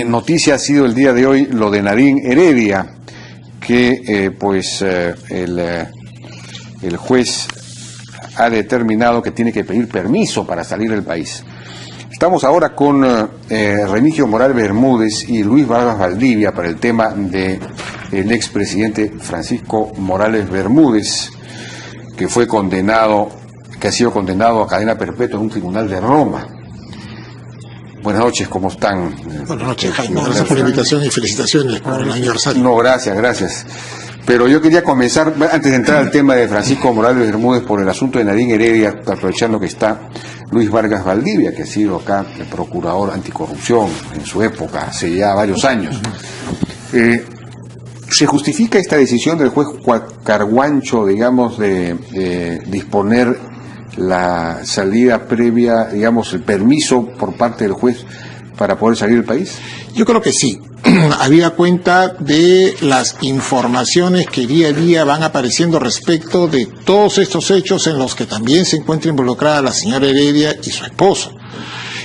Noticia ha sido el día de hoy lo de Nadine Heredia, que el juez ha determinado que tiene que pedir permiso para salir del país. Estamos ahora con Remigio Morales Bermúdez y Luis Vargas Valdivia para el tema del expresidente Francisco Morales Bermúdez, que ha sido condenado a cadena perpetua en un tribunal de Roma. Buenas noches, ¿cómo están? Buenas noches, Jaime. Gracias por la invitación y felicitaciones por el aniversario. No, gracias. Pero yo quería comenzar, antes de entrar al tema de Francisco Morales Bermúdez, por el asunto de Nadine Heredia, aprovechando que está Luis Vargas Valdivia, que ha sido acá el procurador anticorrupción en su época, hace ya varios años. ¿Se justifica esta decisión del juez Carguancho, digamos, de disponer la salida previa, digamos, el permiso por parte del juez para poder salir del país? Yo creo que sí. Habida cuenta de las informaciones que día a día van apareciendo respecto de todos estos hechos en los que también se encuentra involucrada la señora Heredia y su esposo.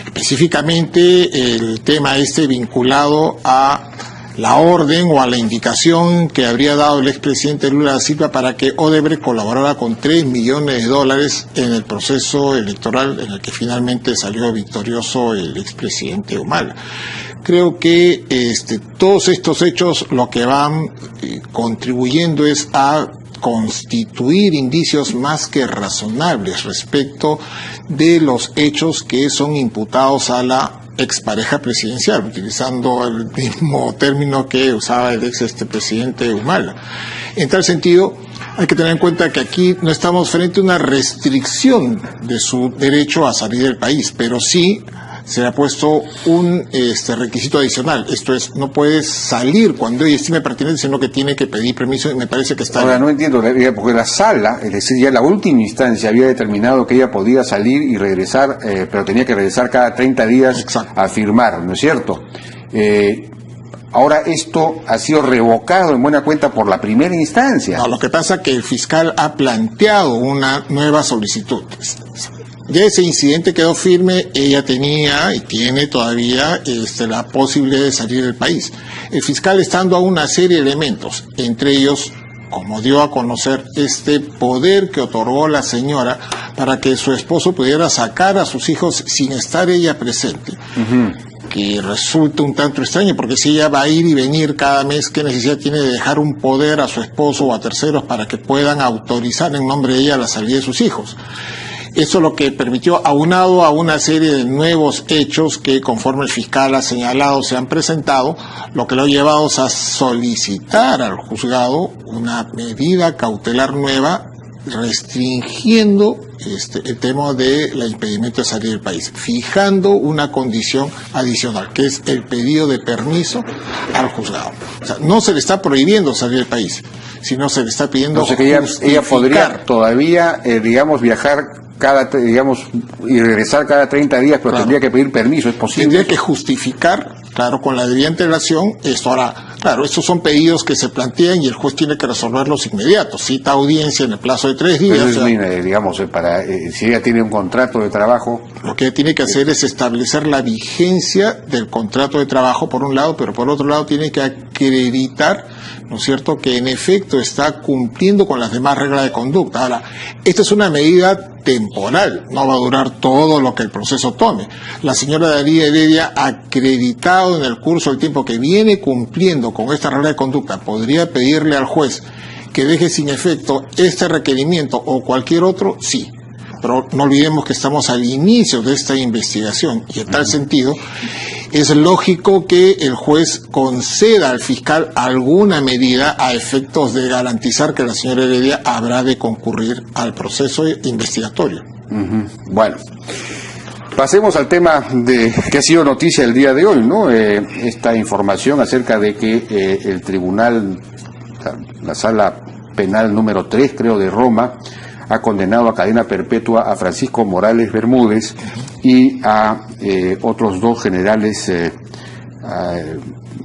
Específicamente el tema vinculado a la orden o a la indicación que habría dado el expresidente Lula da Silva para que Odebrecht colaborara con $3 millones en el proceso electoral en el que finalmente salió victorioso el expresidente Humala. Creo que todos estos hechos lo que van contribuyendo es a constituir indicios más que razonables respecto de los hechos que son imputados a la expareja presidencial, utilizando el mismo término que usaba el presidente Humala. En tal sentido, hay que tener en cuenta que aquí no estamos frente a una restricción de su derecho a salir del país, pero sí se ha puesto un requisito adicional. Esto es, no puede salir cuando ella estime pertinente, sino que tiene que pedir permiso, y me parece que está... Ahora, no entiendo, porque la sala, es decir, ya la última instancia había determinado que ella podía salir y regresar, pero tenía que regresar cada 30 días. Exacto. A firmar, ¿no es cierto? Ahora esto ha sido revocado en buena cuenta por la primera instancia. No, lo que pasa es que el fiscal ha planteado una nueva solicitud. Ya ese incidente quedó firme, ella tenía y tiene todavía la posibilidad de salir del país. El fiscal está dando a una serie de elementos, entre ellos, como dio a conocer, poder que otorgó la señora para que su esposo pudiera sacar a sus hijos sin estar ella presente. Que resulta un tanto extraño, porque si ella va a ir y venir cada mes, ¿qué necesidad tiene de dejar un poder a su esposo o a terceros para que puedan autorizar en nombre de ella la salida de sus hijos? Eso lo que permitió, aunado a una serie de nuevos hechos que, conforme el fiscal ha señalado, se han presentado, lo que lo ha llevado a solicitar al juzgado una medida cautelar nueva restringiendo el tema del impedimento de salir del país, fijando una condición adicional, que es el pedido de permiso al juzgado. O sea, no se le está prohibiendo salir del país, sino se le está pidiendo que ella podría todavía, viajar y regresar cada 30 días, pero tendría que pedir permiso, ¿es posible? Tendría que justificar, claro, con la debida antelación, esto. Ahora, claro, estos son pedidos que se plantean y el juez tiene que resolverlos inmediatos. Cita audiencia en el plazo de 3 días. Pero si ella tiene un contrato de trabajo... Lo que ella tiene que hacer es establecer la vigencia del contrato de trabajo, por un lado, pero por otro lado tiene que acreditar, ¿no es cierto?, que en efecto está cumpliendo con las demás reglas de conducta. Ahora, esta es una medida temporal, no va a durar todo lo que el proceso tome. La señora Nadine Heredia, acreditado en el curso del tiempo que viene cumpliendo con esta regla de conducta, podría pedirle al juez que deje sin efecto este requerimiento o cualquier otro, sí. Pero no olvidemos que estamos al inicio de esta investigación y en tal sentido es lógico que el juez conceda al fiscal alguna medida a efectos de garantizar que la señora Heredia habrá de concurrir al proceso investigatorio. Bueno, pasemos al tema que ha sido noticia el día de hoy, ¿no? Esta información acerca de que el tribunal, la sala penal número 3, creo, de Roma, ha condenado a cadena perpetua a Francisco Morales Bermúdez y a otros 2 generales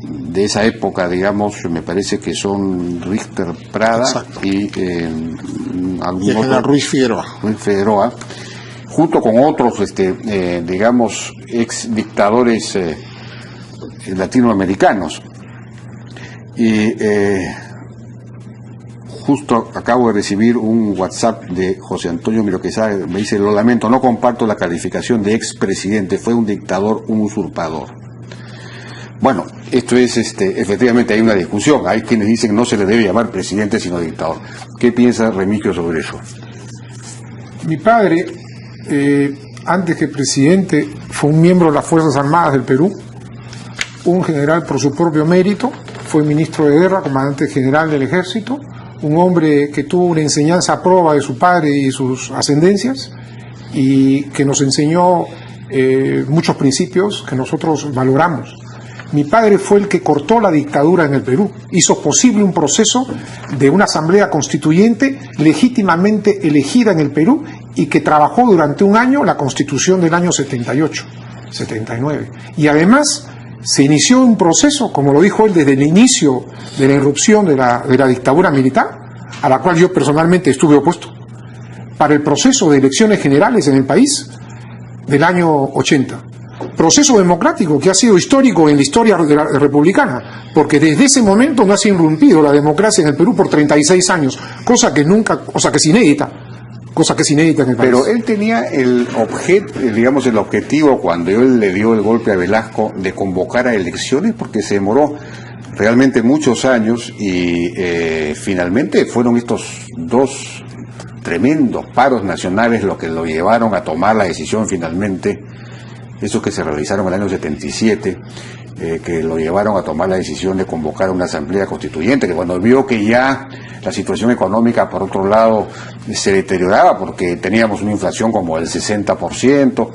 de esa época, me parece que son Richter Prada. Exacto. Y algún otro, Ruiz Figueroa, junto con otros, ex dictadores latinoamericanos. Y justo acabo de recibir un WhatsApp de José Antonio Miroquesada, me dice: lo lamento, no comparto la calificación de expresidente, fue un dictador, un usurpador. Bueno, esto es, efectivamente hay una discusión, hay quienes dicen que no se le debe llamar presidente sino dictador. ¿Qué piensa Remigio sobre eso? Mi padre, antes que presidente, fue un miembro de las Fuerzas Armadas del Perú, un general por su propio mérito, fue ministro de guerra, comandante general del ejército, un hombre que tuvo una enseñanza a prueba de su padre y sus ascendencias, y que nos enseñó muchos principios que nosotros valoramos. Mi padre fue el que cortó la dictadura en el Perú, hizo posible un proceso de una asamblea constituyente legítimamente elegida en el Perú y que trabajó durante un año la constitución del año 78, 79. Y además se inició un proceso, como lo dijo él, desde el inicio de la irrupción de la dictadura militar, a la cual yo personalmente estuve opuesto, para el proceso de elecciones generales en el país del año 80. Proceso democrático que ha sido histórico en la historia de la republicana, porque desde ese momento no se ha irrumpido la democracia en el Perú por 36 años, cosa que es inédita en el país. Pero él tenía el objetivo cuando él le dio el golpe a Velasco de convocar a elecciones, porque se demoró realmente muchos años y finalmente fueron estos dos tremendos paros nacionales los que lo llevaron a tomar la decisión finalmente, esos que se realizaron en el año 77, que lo llevaron a tomar la decisión de convocar a una asamblea constituyente, que cuando vio que ya la situación económica, por otro lado, se deterioraba, porque teníamos una inflación como del 60%,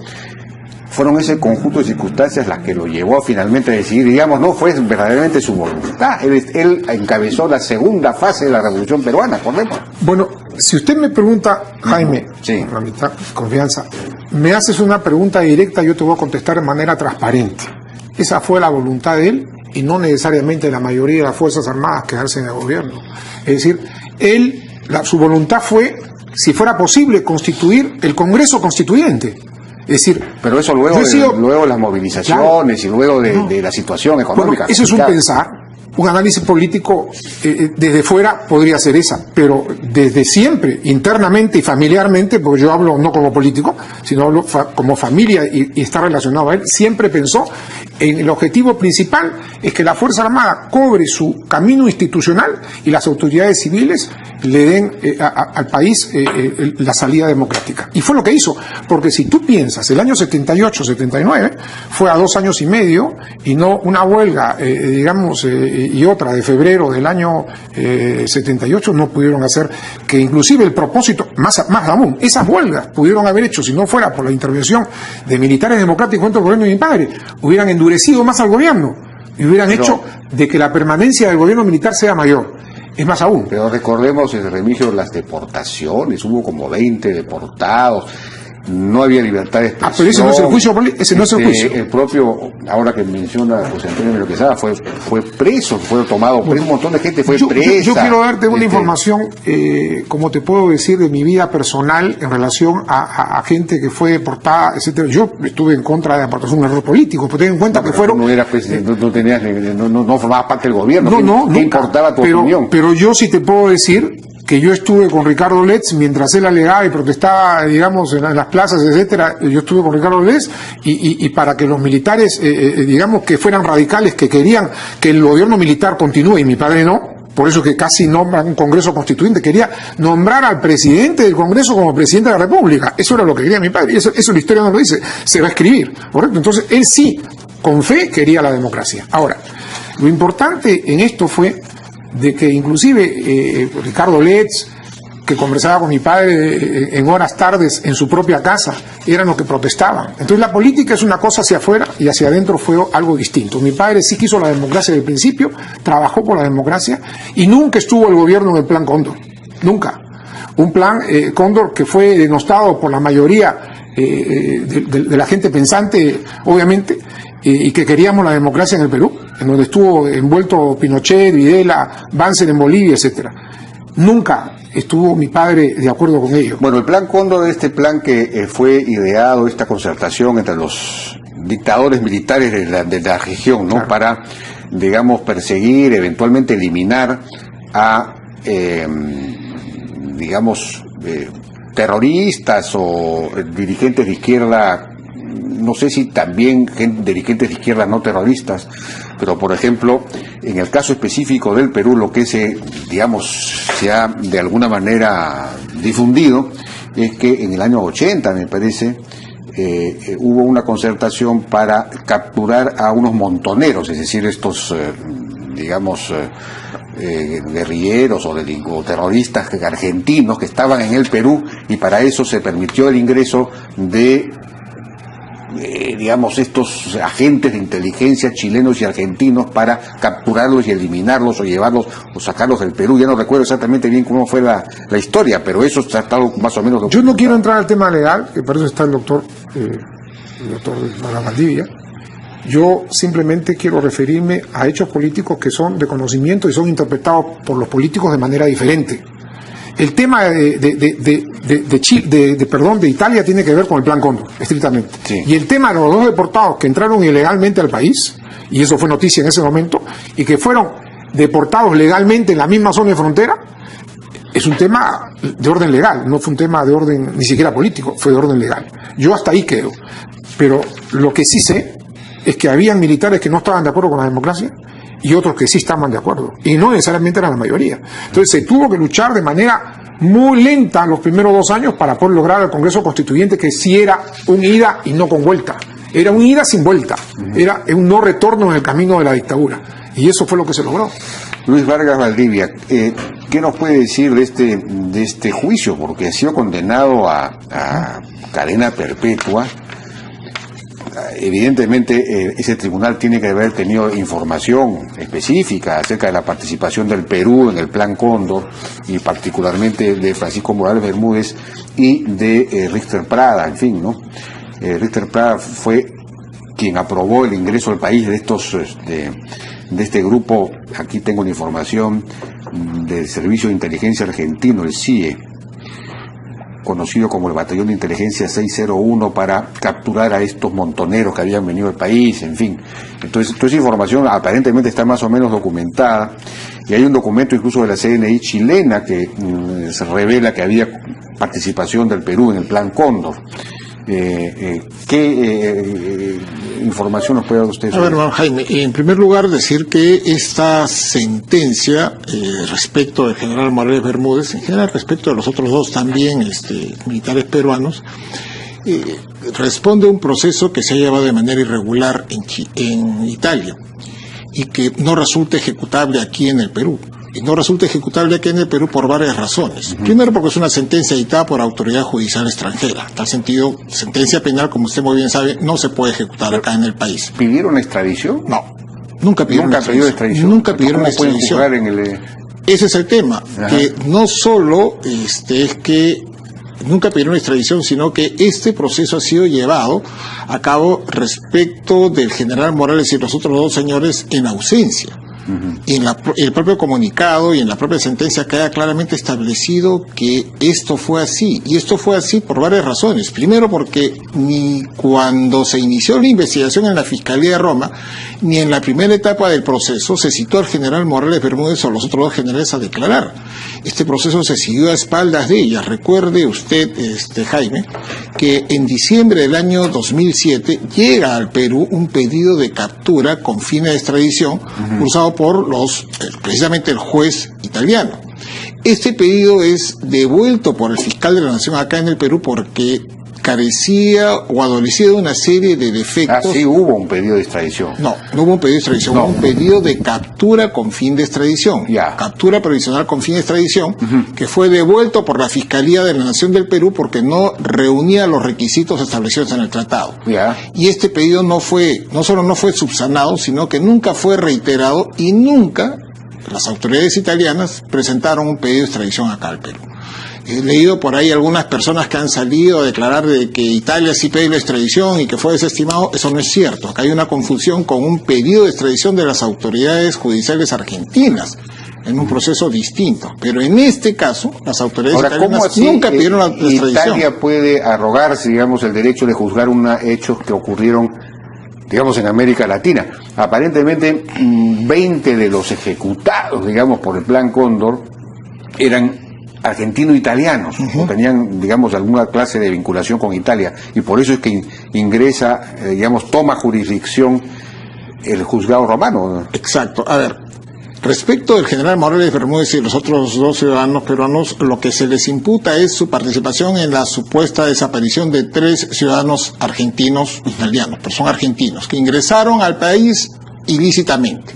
fueron ese conjunto de circunstancias las que lo llevó finalmente a decidir, digamos, no fue verdaderamente su voluntad. Él encabezó la segunda fase de la Revolución Peruana, ¿correcto? Bueno, si usted me pregunta, Jaime, sí, con la mitad confianza, me haces una pregunta directa, yo te voy a contestar de manera transparente. Esa fue la voluntad de él y no necesariamente la mayoría de las Fuerzas Armadas quedarse en el gobierno. Es decir, su voluntad fue, si fuera posible, constituir el Congreso Constituyente. Es decir, pero eso luego de las movilizaciones, claro, y luego de la situación económica. Bueno, eso es un pensar. Un análisis político desde fuera podría ser esa, pero desde siempre, internamente y familiarmente, porque yo hablo no como político, sino hablo como familia y está relacionado a él, siempre pensó en el objetivo principal es que la Fuerza Armada cobre su camino institucional y las autoridades civiles le den al país la salida democrática. Y fue lo que hizo, porque si tú piensas, el año 78, 79, fue a 2 años y medio, y no una huelga, y otra de febrero del año 78 no pudieron hacer que inclusive el propósito, más aún, esas huelgas pudieron haber hecho, si no fuera por la intervención de militares democráticos contra el gobierno de mi padre, hubieran endurecido más al gobierno y hubieran hecho de que la permanencia del gobierno militar sea mayor. Es más aún. Pero recordemos, Remigio, las deportaciones, hubo como 20 deportados. No había libertad de expresión. Pero ese no es el juicio, ese no es el juicio. El propio, ahora que menciona José Antonio Miroquesada, fue preso, fue tomado, un montón de gente fue presa. Yo quiero darte una información, como te puedo decir, de mi vida personal en relación a gente que fue deportada, etcétera. Yo estuve en contra de la deportación, un error político, pero ten en cuenta que fueron... No eras presidente, no formabas parte del gobierno. No importaba tu opinión. Pero yo sí te puedo decir que yo estuve con Ricardo Letts mientras él alegaba y protestaba, digamos, en las plazas, etcétera. Yo estuve con Ricardo Letts y para que los militares, digamos, que fueran radicales, que querían que el gobierno militar continúe, y mi padre no, por eso que casi nombran un Congreso Constituyente, quería nombrar al presidente del Congreso como presidente de la República. Eso era lo que quería mi padre, y eso la historia no lo dice, se va a escribir, ¿correcto? Entonces, él sí, con fe, quería la democracia. Ahora, lo importante en esto fue de que inclusive Ricardo Letts, que conversaba con mi padre en horas tardes en su propia casa, eran los que protestaban. Entonces la política es una cosa hacia afuera y hacia adentro fue algo distinto. Mi padre sí quiso la democracia desde el principio, trabajó por la democracia y nunca estuvo el gobierno en el Plan Cóndor, nunca. Un plan Cóndor que fue denostado por la mayoría de la gente pensante, obviamente, y que queríamos la democracia en el Perú, en donde estuvo envuelto Pinochet, Videla, Banzer en Bolivia, etcétera. Nunca estuvo mi padre de acuerdo con ello. Bueno, el Plan Cóndor, este plan que fue ideado, esta concertación entre los dictadores militares de la región, ¿no? Claro. Para, digamos, perseguir, eventualmente eliminar a, digamos, terroristas o dirigentes de izquierda, no sé si también dirigentes de izquierda no terroristas, pero por ejemplo, en el caso específico del Perú, lo que digamos, se ha de alguna manera difundido es que en el año 80, me parece, hubo una concertación para capturar a unos montoneros, es decir, estos, digamos, guerrilleros o terroristas argentinos que estaban en el Perú, y para eso se permitió el ingreso de digamos, estos agentes de inteligencia chilenos y argentinos para capturarlos y eliminarlos o llevarlos o sacarlos del Perú. Ya no recuerdo exactamente bien cómo fue la historia, pero eso está estado más o menos documentado. Yo no quiero entrar al tema legal, que para eso está el doctor Valdivia. Yo simplemente quiero referirme a hechos políticos que son de conocimiento y son interpretados por los políticos de manera diferente. El tema de Italia tiene que ver con el Plan Cóndor, estrictamente. Sí. Y el tema de los 2 deportados que entraron ilegalmente al país, y eso fue noticia en ese momento, y que fueron deportados legalmente en la misma zona de frontera, es un tema de orden legal, no fue un tema de orden ni siquiera político, fue de orden legal. Yo hasta ahí quedo. Pero lo que sí sé es que habían militares que no estaban de acuerdo con la democracia y otros que sí estaban de acuerdo, y no necesariamente eran la mayoría. Entonces se tuvo que luchar de manera muy lenta los primeros 2 años para poder lograr el Congreso Constituyente, que sí era un ida y no con vuelta, era un ida sin vuelta, era un no retorno en el camino de la dictadura, y eso fue lo que se logró. Luis Vargas Valdivia, ¿qué nos puede decir de este juicio? Porque ha sido condenado a cadena perpetua. Evidentemente ese tribunal tiene que haber tenido información específica acerca de la participación del Perú en el Plan Cóndor, y particularmente de Francisco Morales Bermúdez y de Richter Prada, en fin, ¿no? Richter Prada fue quien aprobó el ingreso al país de estos de este grupo. Aquí tengo la información del Servicio de Inteligencia Argentino, el CIE, conocido como el Batallón de Inteligencia 601, para capturar a estos montoneros que habían venido al país, en fin. Entonces, toda esa información aparentemente está más o menos documentada, y hay un documento incluso de la CNI chilena que se revela que había participación del Perú en el Plan Cóndor. ¿Qué información nos puede dar usted? A ver, hermano Jaime, en primer lugar decir que esta sentencia respecto del general Morales Bermúdez, en general respecto de los otros 2 también militares peruanos, responde a un proceso que se ha llevado de manera irregular en Italia y que no resulta ejecutable aquí en el Perú. Y no resulta ejecutable aquí en el Perú por varias razones. Primero, porque es una sentencia dictada por autoridad judicial extranjera. En tal sentido, sentencia penal, como usted muy bien sabe, no se puede ejecutar acá en el país. ¿Pidieron extradición? No, nunca pidieron extradición. Nunca pidieron extradición. ¿Cómo pueden jugar en el...? Ese es el tema, que no solo es que nunca pidieron extradición, sino que este proceso ha sido llevado a cabo respecto del general Morales y los otros 2 señores en ausencia. Y en el propio comunicado y en la propia sentencia queda claramente establecido que esto fue así, y esto fue así por varias razones. Primero, porque ni cuando se inició la investigación en la Fiscalía de Roma, ni en la primera etapa del proceso se citó al general Morales Bermúdez o los otros 2 generales a declarar. Este proceso se siguió a espaldas de ellas. Recuerde usted, Jaime, que en diciembre del año 2007 llega al Perú un pedido de captura con fines de extradición, cursado por precisamente el juez italiano. Este pedido es devuelto por el fiscal de la Nación acá en el Perú porque carecía o adolecía de una serie de defectos. Sí hubo un pedido de extradición. No hubo un pedido de extradición, hubo un pedido de captura con fin de extradición. Captura provisional con fin de extradición, que fue devuelto por la Fiscalía de la Nación del Perú porque no reunía los requisitos establecidos en el tratado. Y este pedido no solo no fue subsanado, sino que nunca fue reiterado, y nunca las autoridades italianas presentaron un pedido de extradición acá al Perú. He leído por ahí algunas personas que han salido a declarar de que Italia sí pide la extradición y que fue desestimado. Eso no es cierto. Acá hay una confusión con un pedido de extradición de las autoridades judiciales argentinas en un proceso distinto. Pero en este caso, las autoridades italianas nunca pidieron la extradición. Italia puede arrogarse, digamos, el derecho de juzgar hechos que ocurrieron digamos, en América Latina. Aparentemente, 20 de los ejecutados, digamos, por el Plan Cóndor eran argentino-italianos, o tenían, digamos, alguna clase de vinculación con Italia, y por eso es que ingresa, digamos, toma jurisdicción el juzgado romano. Exacto. A ver, respecto del general Morales Bermúdez y los otros 2 ciudadanos peruanos, lo que se les imputa es su participación en la supuesta desaparición de 3 ciudadanos argentinos italianos, pero son argentinos, que ingresaron al país ilícitamente.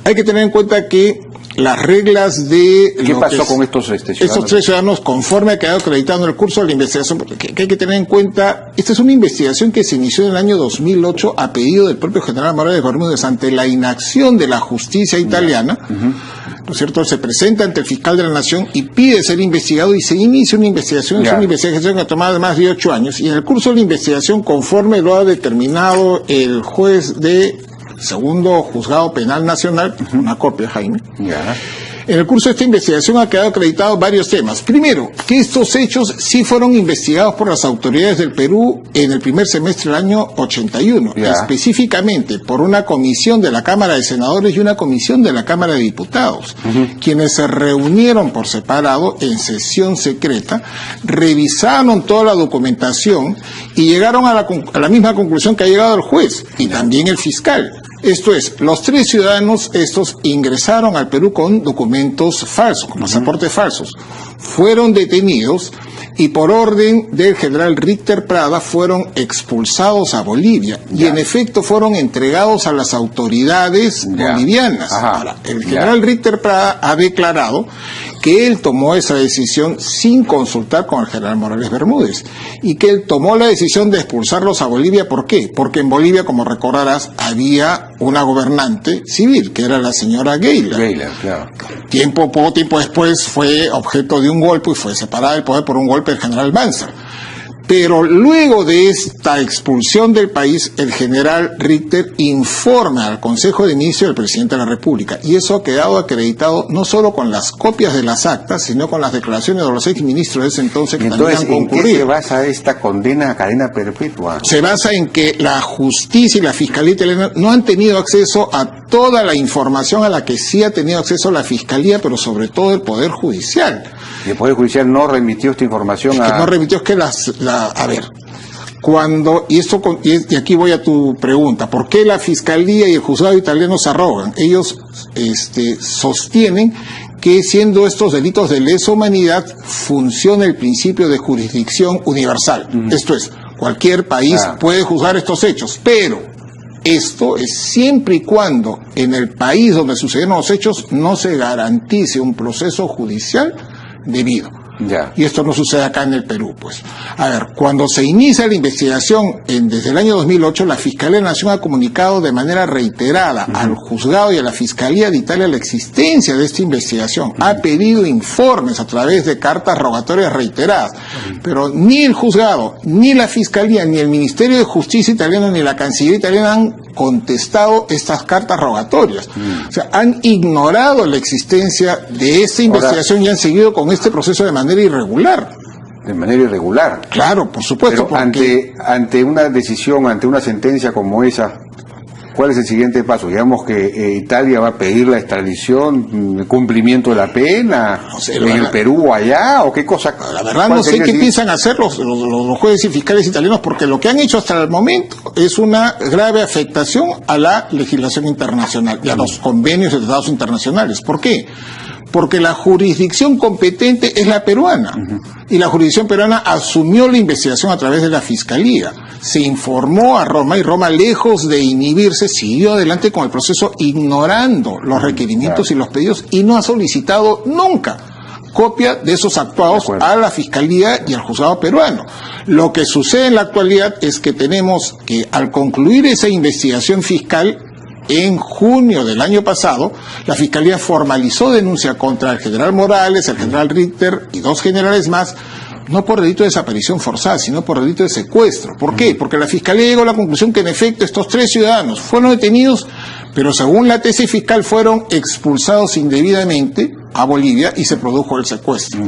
Hay que tener en cuenta que las reglas de... ¿Qué pasó con estos ciudadanos? Estos 3 ciudadanos, conforme ha quedado acreditado en el curso de la investigación, porque hay que tener en cuenta, esta es una investigación que se inició en el año 2008 a pedido del propio general Morales Bermúdez ante la inacción de la justicia italiana, ¿no es cierto? Se presenta ante el fiscal de la Nación y pide ser investigado y se inicia una investigación, es una investigación que ha tomado más de 8 años, y en el curso de la investigación, conforme lo ha determinado el juez de Segundo Juzgado Penal Nacional, una copia, Jaime. En el curso de esta investigación ha quedado acreditado varios temas. Primero, que estos hechos sí fueron investigados por las autoridades del Perú en el primer semestre del año 81, específicamente por una comisión de la Cámara de Senadores y una comisión de la Cámara de Diputados, quienes se reunieron por separado en sesión secreta, revisaron toda la documentación y llegaron a la misma conclusión que ha llegado el juez y también el fiscal. Esto es, los 3 ciudadanos estos ingresaron al Perú con documentos falsos, con pasaportes falsos. Fueron detenidos y por orden del general Richter Prada fueron expulsados a Bolivia y en efecto fueron entregados a las autoridades bolivianas. Ahora, el general Richter Prada ha declarado que él tomó esa decisión sin consultar con el general Morales Bermúdez y que él tomó la decisión de expulsarlos a Bolivia. ¿Por qué? Porque en Bolivia, como recordarás, había una gobernante civil, que era la señora Gayler, poco tiempo después fue objeto de un golpe y fue separada del poder por un golpe del general Banzer. Pero luego de esta expulsión del país, el general Richter informa al Consejo de Ministros del Presidente de la República. Y eso ha quedado acreditado no solo con las copias de las actas, sino con las declaraciones de los exministros de ese entonces que también han concurrido. ¿En qué se basa esta condena a cadena perpetua? Se basa en que la justicia y la fiscalía italiana no han tenido acceso a toda la información a la que sí ha tenido acceso la fiscalía, pero sobre todo el Poder Judicial. ¿Y el Poder Judicial no remitió esta información que no remitió, es que a ver, cuando, y aquí voy a tu pregunta, ¿por qué la Fiscalía y el Juzgado italiano se arrogan? Ellos sostienen que siendo estos delitos de lesa humanidad funciona el principio de jurisdicción universal. Esto es, cualquier país puede juzgar estos hechos, pero esto es siempre y cuando en el país donde sucedieron los hechos no se garantice un proceso judicial debido. Y esto no sucede acá en el Perú, pues. A ver, cuando se inicia la investigación desde el año 2008, la Fiscalía de la Nación ha comunicado de manera reiterada al juzgado y a la Fiscalía de Italia la existencia de esta investigación. Ha pedido informes a través de cartas rogatorias reiteradas, pero ni el juzgado, ni la Fiscalía, ni el Ministerio de Justicia italiano, ni la Cancillería italiana han contestado estas cartas rogatorias. O sea, han ignorado la existencia de esta investigación y han seguido con este proceso de manera irregular. De manera irregular. Claro, por supuesto. Pero ante una decisión, ante una sentencia como esa, ¿cuál es el siguiente paso? Digamos que Italia va a pedir la extradición, el cumplimiento de la pena, no sé, en el Perú o allá, o qué cosa. La verdad no sé qué piensan hacer los jueces y fiscales italianos, porque lo que han hecho hasta el momento es una grave afectación a la legislación internacional y a los convenios de tratados internacionales. ¿Por qué? Porque la jurisdicción competente es la peruana, y la jurisdicción peruana asumió la investigación a través de la Fiscalía. Se informó a Roma, y Roma, lejos de inhibirse, siguió adelante con el proceso ignorando los requerimientos y los pedidos, y no ha solicitado nunca copia de esos actuados a la Fiscalía y al juzgado peruano. Lo que sucede en la actualidad es que tenemos que, al concluir esa investigación fiscal, en junio del año pasado, la Fiscalía formalizó denuncia contra el general Morales, el general Richter y 2 generales más, no por delito de desaparición forzada, sino por delito de secuestro. ¿Por qué? Porque la Fiscalía llegó a la conclusión que en efecto estos 3 ciudadanos fueron detenidos, pero según la tesis fiscal fueron expulsados indebidamente a Bolivia y se produjo el secuestro.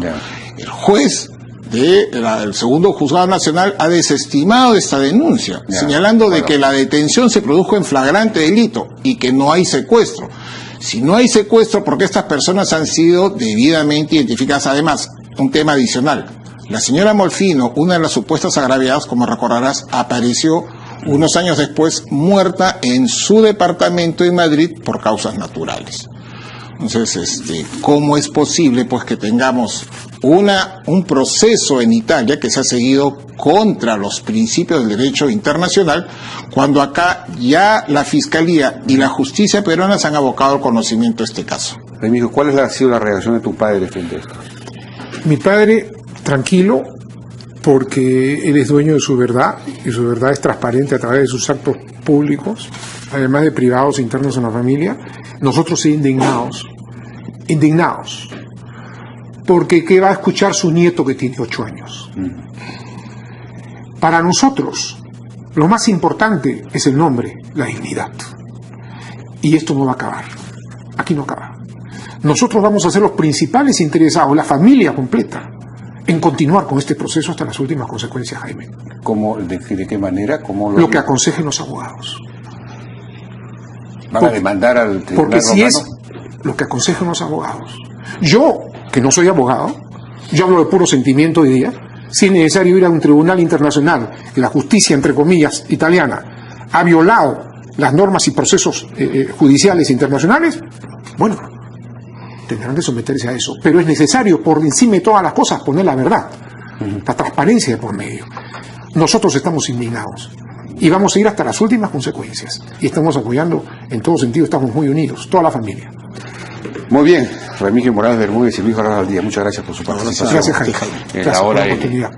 El juez el segundo juzgado nacional ha desestimado esta denuncia, señalando de que la detención se produjo en flagrante delito y que no hay secuestro. Si no hay secuestro, porque estas personas han sido debidamente identificadas. Además, un tema adicional, la señora Molfino, una de las supuestas agraviadas, como recordarás, apareció unos años después muerta en su departamento en Madrid por causas naturales. Entonces, ¿cómo es posible pues que tengamos un proceso en Italia que se ha seguido contra los principios del derecho internacional, cuando acá ya la Fiscalía y la justicia peruana se han abocado al conocimiento de este caso? Remigio, ¿cuál ha sido la reacción de tu padre frente a esto? Mi padre, tranquilo, porque él es dueño de su verdad, y su verdad es transparente a través de sus actos públicos, además de privados internos en la familia. Nosotros sí indignados, porque ¿qué va a escuchar su nieto que tiene 8 años? Para nosotros, lo más importante es el nombre, la dignidad. Y esto no va a acabar, aquí no acaba. Nosotros vamos a ser los principales interesados, la familia completa, en continuar con este proceso hasta las últimas consecuencias, Jaime. ¿Cómo, de qué manera? Lo que aconsejen los abogados. ¿Van a demandar al tribunal porque si romano? Es lo que aconsejan los abogados. Yo, que no soy abogado, yo hablo de puro sentimiento hoy día. Si es necesario ir a un tribunal internacional, que la justicia, entre comillas, italiana, ha violado las normas y procesos judiciales internacionales, bueno, tendrán que someterse a eso. Pero es necesario, por encima de todas las cosas, poner la verdad, la transparencia de por medio. Nosotros estamos indignados y vamos a ir hasta las últimas consecuencias. Y estamos apoyando, en todo sentido, estamos muy unidos, toda la familia. Muy bien, Remigio Morales Bermúdez y Luis Barras Valdivia, muchas gracias por su participación. Gracias, Jaime. En la hora por la oportunidad.